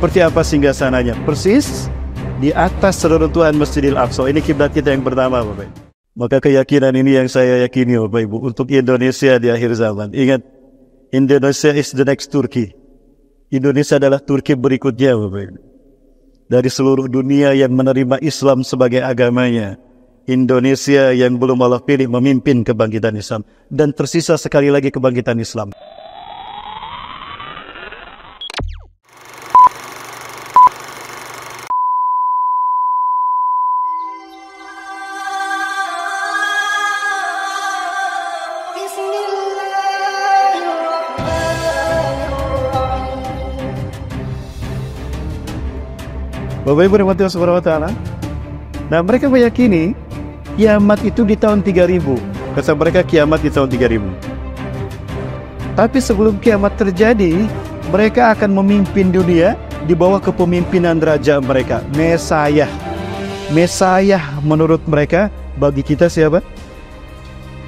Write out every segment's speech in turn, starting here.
Seperti apa singgasananya? Persis di atas reruntuhan Masjidil Aqsa. Ini kiblat kita yang pertama, Bapak Ibu. Maka keyakinan ini yang saya yakini, Bapak Ibu, untuk Indonesia di akhir zaman. Ingat, Indonesia is the next Turkey. Indonesia adalah Turki berikutnya, Bapak Ibu. Dari seluruh dunia yang menerima Islam sebagai agamanya, Indonesia yang belum Allah pilih memimpin kebangkitan Islam. Dan tersisa sekali lagi kebangkitan Islam. Bapak Ibu rahmati Allah subhanahu wa ta'ala. Nah, mereka meyakini kiamat itu di tahun 3000. Kata mereka kiamat di tahun 3000. Tapi sebelum kiamat terjadi, mereka akan memimpin dunia di bawah kepemimpinan raja mereka, Mesayah. Mesayah menurut mereka, bagi kita siapa?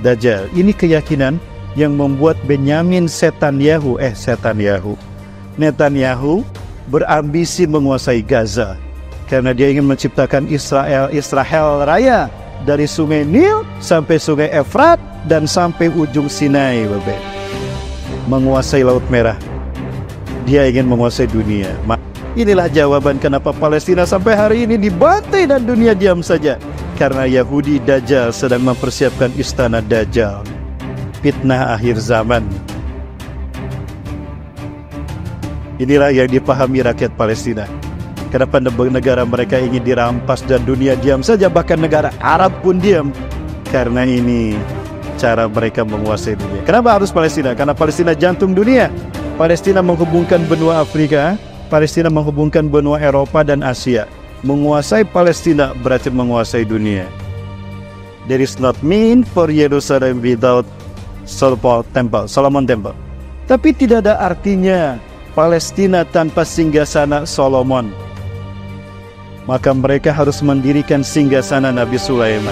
Dajjal. Ini keyakinan yang membuat Netanyahu berambisi menguasai Gaza. Karena dia ingin menciptakan Israel Raya dari sungai Nil sampai sungai Efrat dan sampai ujung Sinai, Bapak. Menguasai Laut Merah. Dia ingin menguasai dunia. Inilah jawaban kenapa Palestina sampai hari ini dibantai dan dunia diam saja. Karena Yahudi Dajjal sedang mempersiapkan istana Dajjal. Fitnah akhir zaman. Inilah yang dipahami rakyat Palestina. Kenapa negara mereka ingin dirampas dan dunia diam saja, bahkan negara Arab pun diam. Karena ini cara mereka menguasai dunia. Kenapa harus Palestina? Karena Palestina jantung dunia. Palestina menghubungkan benua Afrika, Palestina menghubungkan benua Eropa dan Asia. Menguasai Palestina berarti menguasai dunia. There is not mean for Jerusalem without Solomon Temple. Tapi tidak ada artinya Palestina tanpa singgasana Solomon. Maka mereka harus mendirikan singgasana Nabi Sulaiman.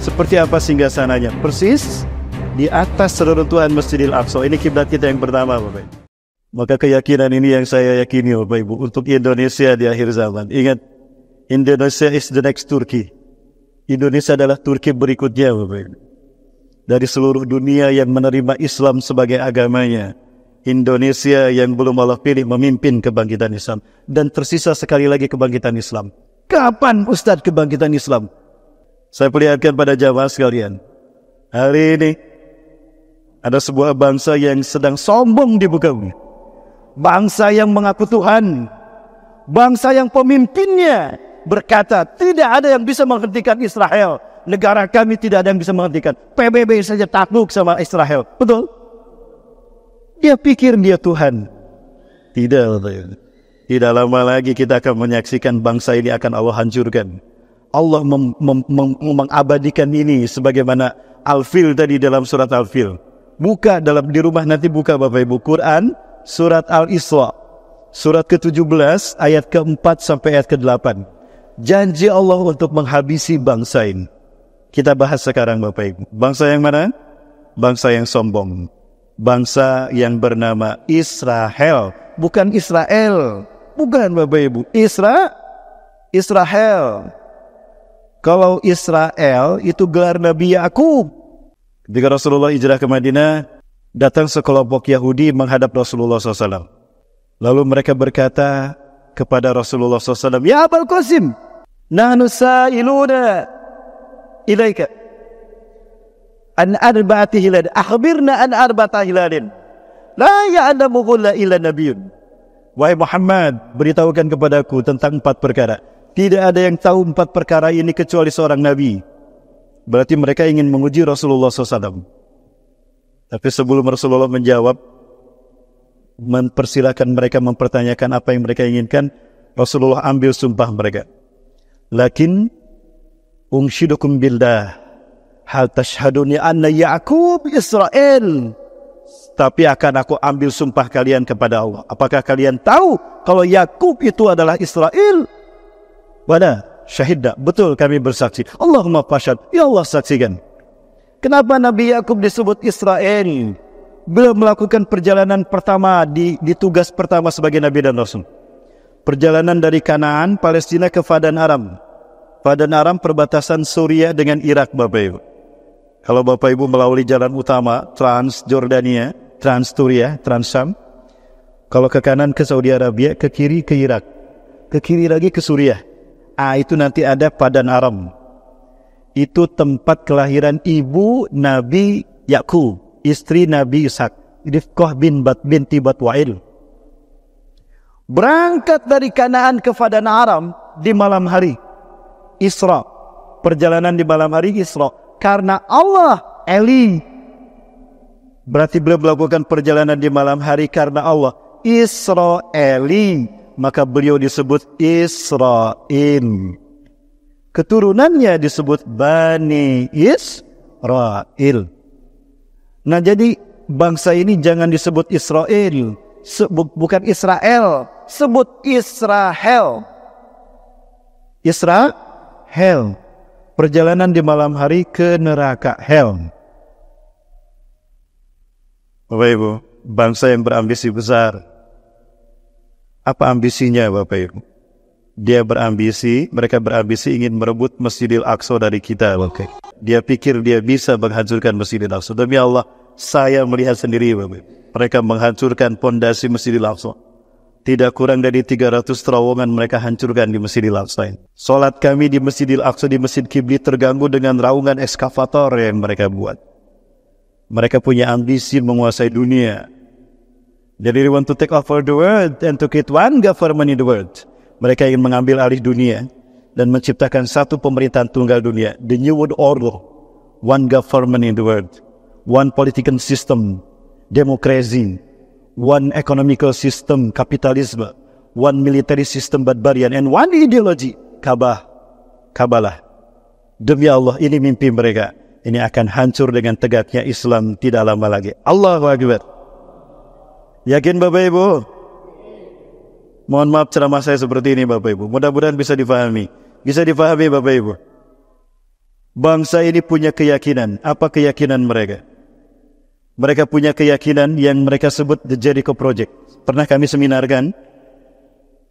Seperti apa singgasananya? Persis di atas reruntuhan Masjidil Aqsa. Ini kiblat kita yang pertama, Bapak Ibu. Maka keyakinan ini yang saya yakini, Bapak Ibu, untuk Indonesia di akhir zaman. Ingat, Indonesia is the next Turkey. Indonesia adalah Turki berikutnya, Bapak Ibu. Dari seluruh dunia yang menerima Islam sebagai agamanya, Indonesia yang belum Allah pilih memimpin kebangkitan Islam. Dan tersisa sekali lagi kebangkitan Islam. Kapan Ustadz kebangkitan Islam? Saya perlihatkan pada jamaah sekalian. Hari ini ada sebuah bangsa yang sedang sombong di muka bumi. Bangsa yang mengaku Tuhan. Bangsa yang pemimpinnya berkata, tidak ada yang bisa menghentikan Israel. Negara kami tidak ada yang bisa menghentikan. PBB saja takluk sama Israel. Betul? Dia pikir dia Tuhan. Tidak lama lagi kita akan menyaksikan bangsa ini akan Allah hancurkan. Allah mengabadikan ini sebagaimana Al-Fil tadi dalam surat Al-Fil. Buka di rumah nanti buka Bapak Ibu Quran surat Al-Isra. Surat ke-17 ayat ke-4 sampai ayat ke-8. Janji Allah untuk menghabisi bangsa ini. Kita bahas sekarang Bapak Ibu. Bangsa yang mana? Bangsa yang sombong. Bangsa yang bernama Israel. Bukan Israel. Bukan Bapak Ibu. Israel. Kalau Israel itu gelar Nabi Yakub. Ketika Rasulullah hijrah ke Madinah, datang sekelompok Yahudi menghadap Rasulullah SAW. Lalu mereka berkata kepada Rasulullah SAW, Ya Abul Qasim, nahnu sa'iluna ilaika an arba'ati hilal. Akhbirna an arba'ati hilalin. La ya'lamuhu illa nabiyyun. Wahai Muhammad, beritahukan kepadaku tentang 4 perkara. Tidak ada yang tahu 4 perkara ini kecuali seorang nabi. Berarti mereka ingin menguji Rasulullah SAW. Tapi sebelum Rasulullah menjawab, mempersilahkan mereka mempertanyakan apa yang mereka inginkan, Rasulullah ambil sumpah mereka. Lakin unshidukum billah hal tashhaduni anna Ya'qub Israel. Tapi akan aku ambil sumpah kalian kepada Allah. Apakah kalian tahu kalau Yakub itu adalah Israel? Wala syahidna. Betul kami bersaksi. Allahumma fashhad. Ya Allah saksikan. Kenapa Nabi Yakub disebut Israel? Beliau melakukan perjalanan pertama di tugas pertama sebagai Nabi dan Rasul. Perjalanan dari Kanaan, Palestina ke Padan Aram. Padan Aram perbatasan Suriah dengan Irak, Bapak Ibu. Kalau Bapak Ibu melalui jalan utama Trans Jordania, Trans Suriah, Trans Syam, kalau ke kanan ke Saudi Arabia, ke kiri ke Irak, ke kiri lagi ke Suriah. Itu nanti ada Padan Aram. Itu tempat kelahiran ibu Nabi Yakub, istri Nabi Ishak, Rifqah binti Batwail. Berangkat dari Kanaan ke Padan Aram di malam hari, Isra. Perjalanan di malam hari Isra. Karena Allah Eli. Berarti beliau melakukan perjalanan di malam hari karena Allah. Israeli. Maka beliau disebut Israel. Keturunannya disebut Bani Israel. Nah, jadi bangsa ini jangan disebut Israel. Bukan Israel. Sebut Israel. Israel. Perjalanan di malam hari ke neraka hell. Bapak Ibu, bangsa yang berambisi besar. Apa ambisinya Bapak Ibu? Mereka berambisi ingin merebut Masjidil Aqsa dari kita. Bapak. Dia pikir dia bisa menghancurkan Masjidil Aqsa. Demi Allah, saya melihat sendiri Bapak Ibu. Mereka menghancurkan pondasi Masjidil Aqsa. Tidak kurang dari 300 terowongan mereka hancurkan di Masjidil Aqsa. Salat kami di Masjidil Aqsa, di Masjid Kibli terganggu dengan raungan ekskavator yang mereka buat. Mereka punya ambisi menguasai dunia. Jadi they want to take over the world and to create one government in the world. Mereka ingin mengambil alih dunia dan menciptakan satu pemerintahan tunggal dunia. The New World Order. One government in the world. One political system. Demokrasi. One economical system, kapitalisme. One military system, barbarian. And one ideology, Kabalah. Demi Allah, ini mimpi mereka. Ini akan hancur dengan tegaknya Islam tidak lama lagi. Allahu Akbar. Yakin Bapak Ibu? Mohon maaf ceramah saya seperti ini Bapak Ibu. Mudah-mudahan bisa difahami. Bisa difahami Bapak Ibu. Bangsa ini punya keyakinan. Apa keyakinan mereka? Mereka punya keyakinan yang mereka sebut The Jericho Project. Pernah kami seminarkan.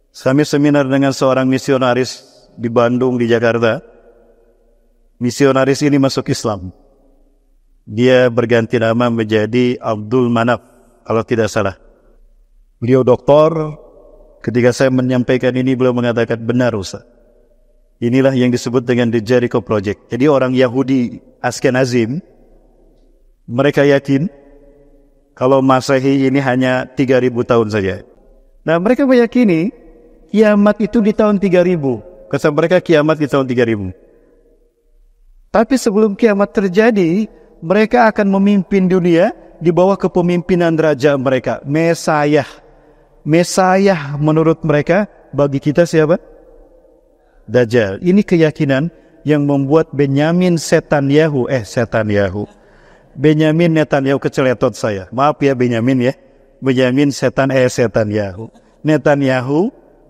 Kami seminar dengan seorang misionaris di Bandung, di Jakarta. Misionaris ini masuk Islam. Dia berganti nama menjadi Abdul Manaf, kalau tidak salah. Beliau doktor. Ketika saya menyampaikan ini, beliau mengatakan, benar Ustaz. Inilah yang disebut dengan The Jericho Project. Jadi orang Yahudi Ashkenazim, mereka yakin kalau Masehi ini hanya 3.000 tahun saja. Nah, mereka meyakini kiamat itu di tahun 3.000. Kata mereka kiamat di tahun 3.000. Tapi sebelum kiamat terjadi, mereka akan memimpin dunia di bawah kepemimpinan raja mereka, Mesayah. Mesayah menurut mereka, bagi kita siapa? Dajjal. Ini keyakinan yang membuat Benyamin Netanyahu keceletot saya. Maaf ya Benyamin ya. Benyamin Netanyahu. Netanyahu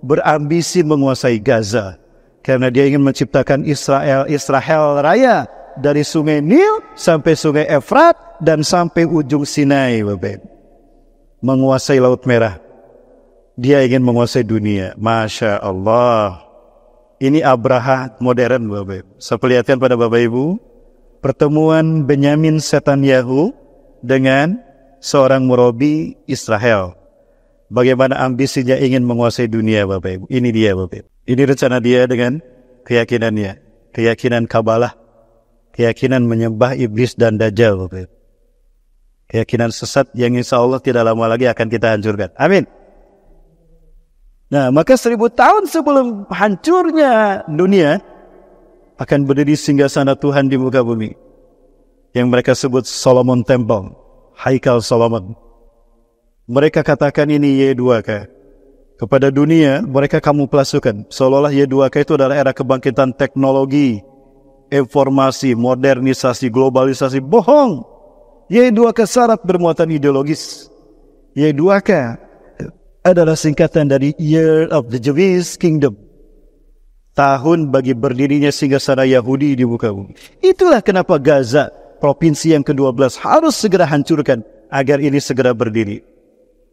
berambisi menguasai Gaza. Karena dia ingin menciptakan Israel Raya. Dari sungai Nil sampai sungai Efrat dan sampai ujung Sinai. Bapak. Menguasai Laut Merah. Dia ingin menguasai dunia. Masya Allah. Ini Abraha modern Bapak. Saya perlihatkan pada Bapak Ibu. Pertemuan Benyamin Netanyahu dengan seorang murabi Israel. Bagaimana ambisinya ingin menguasai dunia Bapak Ibu. Ini dia Bapak Ibu. Ini rencana dia dengan keyakinannya. Keyakinan Kabalah. Keyakinan menyembah iblis dan Dajjal Bapak Ibu. Keyakinan sesat yang insya Allah tidak lama lagi akan kita hancurkan. Amin. Nah, maka 1000 tahun sebelum hancurnya dunia, akan berdiri singgasana Tuhan di muka bumi. Yang mereka sebut Solomon Temple. Haikal Solomon. Mereka katakan ini Y2K. Kepada dunia, mereka kamuflasukan. Seolah-olah Y2K itu adalah era kebangkitan teknologi, informasi, modernisasi, globalisasi. Bohong. Y2K syarat bermuatan ideologis. Y2K adalah singkatan dari Year of the Jewish Kingdom. Tahun bagi berdirinya singgasana Yahudi di muka bumi. Itulah kenapa Gaza, provinsi yang ke-12, harus segera hancurkan agar ini segera berdiri.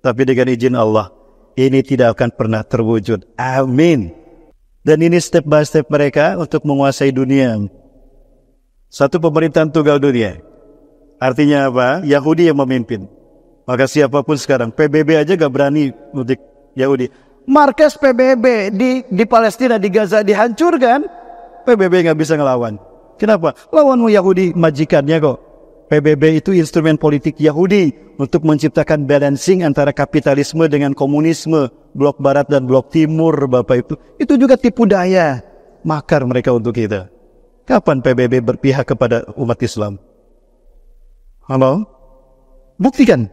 Tapi dengan izin Allah, ini tidak akan pernah terwujud. Amin. Dan ini step by step mereka untuk menguasai dunia. Satu pemerintahan tunggal dunia. Artinya apa? Yahudi yang memimpin. Maka siapapun sekarang, PBB aja gak berani untuk Yahudi. Markas PBB di Palestina, di Gaza dihancurkan, PBB gak bisa ngelawan. Kenapa? Lawanmu Yahudi majikannya kok. PBB itu instrumen politik Yahudi untuk menciptakan balancing antara kapitalisme dengan komunisme, blok barat dan blok timur, Bapak Ibu. Itu juga tipu daya, makar mereka untuk kita. Kapan PBB berpihak kepada umat Islam? Halo? Buktikan.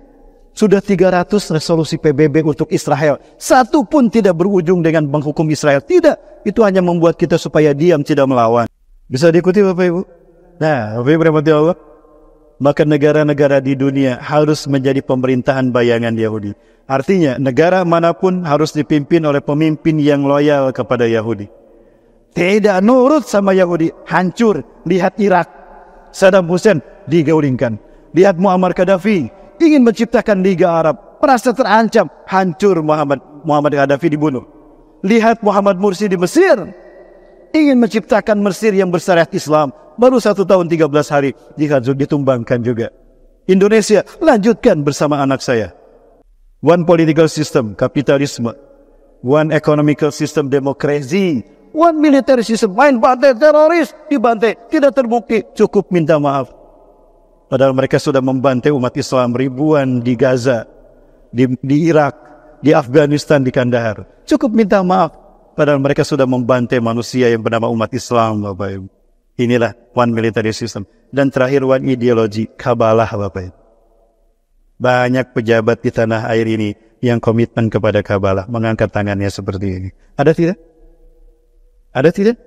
Sudah 300 resolusi PBB untuk Israel. Satu pun tidak berujung dengan menghukum Israel. Tidak. Itu hanya membuat kita supaya diam, tidak melawan. Bisa diikuti Bapak Ibu? Nah, Bapak Ibu rahmati Allah. Maka negara-negara di dunia harus menjadi pemerintahan bayangan Yahudi. Artinya, negara manapun harus dipimpin oleh pemimpin yang loyal kepada Yahudi. Tidak nurut sama Yahudi, hancur. Lihat Irak, Saddam Hussein digaulingkan. Lihat Muammar Gaddafi, ingin menciptakan Liga Arab, merasa terancam, hancur Muhammad Gaddafi dibunuh. Lihat Muhammad Mursi di Mesir, ingin menciptakan Mesir yang bersyariat Islam, baru 1 tahun 13 hari ditumbangkan juga. Indonesia, lanjutkan bersama anak saya. One political system, kapitalisme. One economical system, demokrasi. One military system, main bantai teroris, dibantai, tidak terbukti, cukup minta maaf. Padahal mereka sudah membantai umat Islam ribuan di Gaza, di Irak, di Afghanistan, di Kandahar. Cukup minta maaf. Padahal mereka sudah membantai manusia yang bernama umat Islam, Bapak Ibu. Inilah one military system. Dan terakhir one ideologi, Kabalah, Bapak Ibu. Banyak pejabat di tanah air ini yang komitmen kepada Kabalah, mengangkat tangannya seperti ini. Ada tidak? Ada tidak?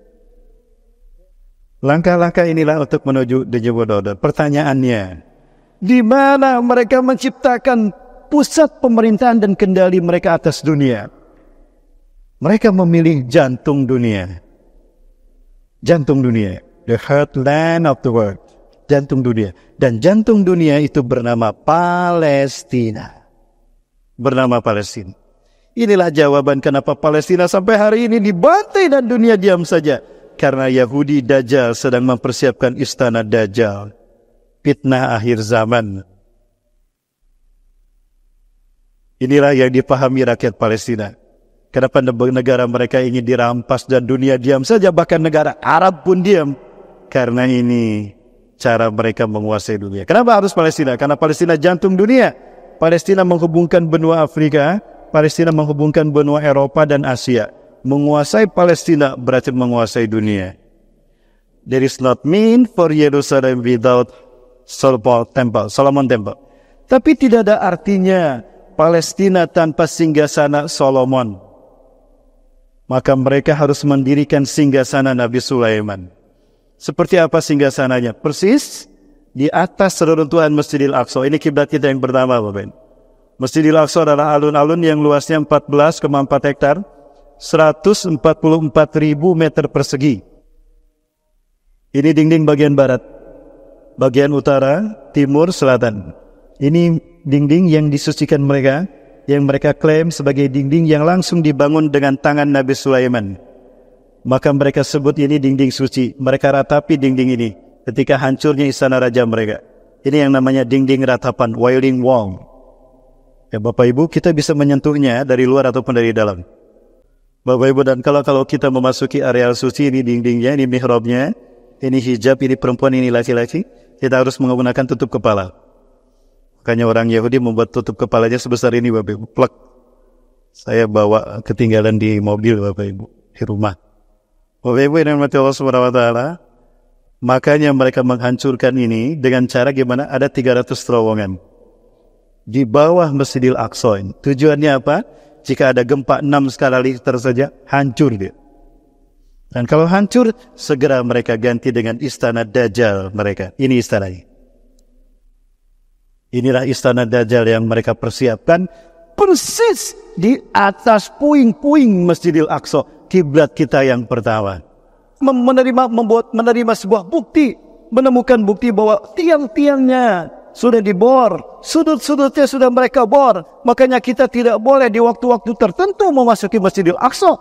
Langkah-langkah inilah untuk menuju the New World Order. Pertanyaannya, di mana mereka menciptakan pusat pemerintahan dan kendali mereka atas dunia? Mereka memilih jantung dunia. Jantung dunia. The heartland of the world. Jantung dunia. Dan jantung dunia itu bernama Palestina. Bernama Palestina. Inilah jawaban kenapa Palestina sampai hari ini dibantai dan dunia diam saja. Karena Yahudi Dajjal sedang mempersiapkan istana Dajjal. Fitnah akhir zaman. Inilah yang dipahami rakyat Palestina. Kenapa negara mereka ingin dirampas dan dunia diam saja, bahkan negara Arab pun diam. Karena ini cara mereka menguasai dunia. Kenapa harus Palestina? Karena Palestina jantung dunia. Palestina menghubungkan benua Afrika, Palestina menghubungkan benua Eropa dan Asia. Menguasai Palestina berarti menguasai dunia. There is not mean for Jerusalem without Solomon Temple. Tapi tidak ada artinya Palestina tanpa singgasana Solomon. Maka mereka harus mendirikan singgasana Nabi Sulaiman. Seperti apa singgasananya? Persis di atas reruntuhan Masjidil Aqsa. Ini kiblat kita yang pertama, Bapak. Masjidil Aqsa adalah alun-alun yang luasnya 14,4 hektar, 144.000 meter persegi. Ini dinding bagian barat, bagian utara, timur, selatan. Ini dinding yang disucikan mereka, yang mereka klaim sebagai dinding yang langsung dibangun dengan tangan Nabi Sulaiman. Maka mereka sebut ini dinding suci. Mereka ratapi dinding ini ketika hancurnya istana raja mereka. Ini yang namanya dinding ratapan, Wailing Wall. Ya Bapak Ibu, kita bisa menyentuhnya dari luar ataupun dari dalam. Bapak Ibu, dan kalau kita memasuki areal suci, ini dindingnya, ini mihrabnya, ini hijab, ini perempuan, ini laki-laki, kita harus menggunakan tutup kepala. Makanya orang Yahudi membuat tutup kepalanya sebesar ini, Bapak Ibu. Plek. Saya bawa ketinggalan di mobil, Bapak Ibu, di rumah. Bapak Ibu yang dirahmati Allah Subhanahu wa taala, makanya mereka menghancurkan ini dengan cara gimana? Ada 300 terowongan di bawah Masjidil Aqsa. Tujuannya apa? Jika ada gempa 6 skala Richter saja, hancur dia. Dan kalau hancur, segera mereka ganti dengan istana Dajjal mereka. Ini istananya. Inilah istana Dajjal yang mereka persiapkan persis di atas puing-puing Masjidil Aqsa, kiblat kita yang pertama. Menerima sebuah bukti, menemukan bukti bahwa tiang-tiangnya sudah dibor, sudut-sudutnya sudah mereka bor. Makanya kita tidak boleh di waktu-waktu tertentu memasuki Masjidil Aqsa.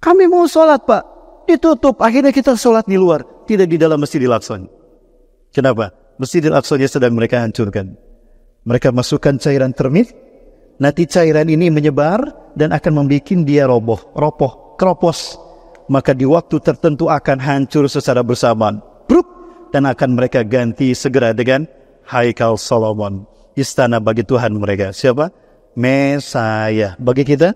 Kami mau sholat Pak, ditutup. Akhirnya kita sholat di luar, tidak di dalam Masjidil Aqsa. Kenapa? Masjidil Aqsa-nya sedang mereka hancurkan. Mereka masukkan cairan termit, nanti cairan ini menyebar dan akan membuat dia roboh, keropos. Maka di waktu tertentu akan hancur secara bersamaan. Bruk! Dan akan mereka ganti segera dengan Haikal Solomon, istana bagi Tuhan mereka. Siapa? Mesaya. Bagi kita,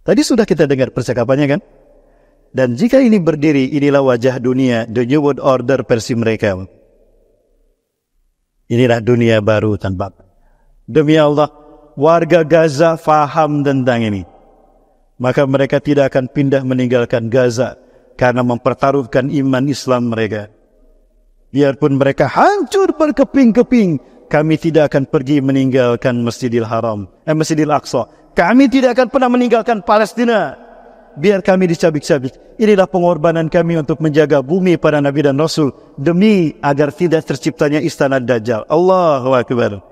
tadi sudah kita dengar percakapannya kan? Dan jika ini berdiri, inilah wajah dunia, the New World Order versi mereka. Inilah dunia baru tanpa. Demi Allah, warga Gaza faham tentang ini. Maka mereka tidak akan pindah meninggalkan Gaza karena mempertaruhkan iman Islam mereka. Biarpun mereka hancur berkeping-keping, kami tidak akan pergi meninggalkan Masjidil Aqsa. Kami tidak akan pernah meninggalkan Palestina. Biar kami dicabik-cabik. Inilah pengorbanan kami untuk menjaga bumi para Nabi dan Rasul, demi agar tidak terciptanya istana Dajjal. Allahu Akbar.